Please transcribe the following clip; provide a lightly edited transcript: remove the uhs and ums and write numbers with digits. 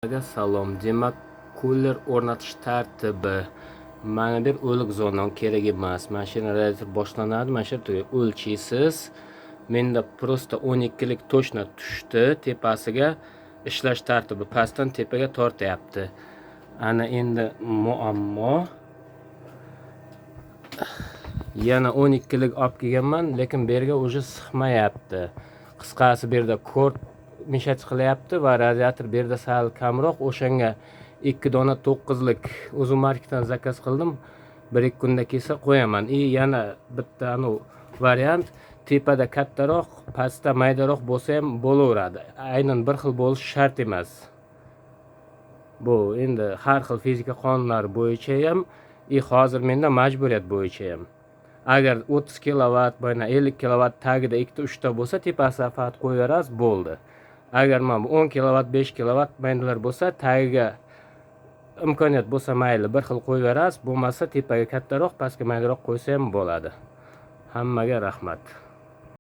Salom. Demak, kuler o'rnatish tartibi. Mana bir o'lik zonadan kerak emas. Mashina radiator boshlanadi, mana shu yerga o'lchaysiz. Menda prosta 12 lik to'shna tushdi, tepasiga ishlash tartibi pastdan tepaga tortyapti. Ana endi muammo. Yana 12 lik olib kelganman, lekin bu yerga уже sig'mayapti. Qisqasi bu yerda kort mishach qilyapti va radiator bu yerda sal kamroq. O'shanga 2 dona 9 lik o'zim marketdan zakaz qildim. 1-2 kunda kelsa qo'yaman. Yana bitta variant tepada kattaroq, pastda maydaroq bo'lsa ham bo'laveradi. Aynan bir xil bo'lishi shart emas. Bu endi har xil fizika qonunlari bo'yicha ham, hozir menda majburiyat bo'yicha ham. Agar 30 kilovat, mana 50 kilovat tagida 2-3 ta bo'lsa, tepasiga faqat qo'yaverasiz, bo'ldi. Agar mana 10 kilovat, 5 kilovat maydalar bo'lsa, tagiga imkoniyat bo'lsa mayli bir xil qo'yaverasiz, bo'lmasa tepaga kattaroq, pastga maydaroq qo'ysa ham bo'ladi. Hammaga rahmat.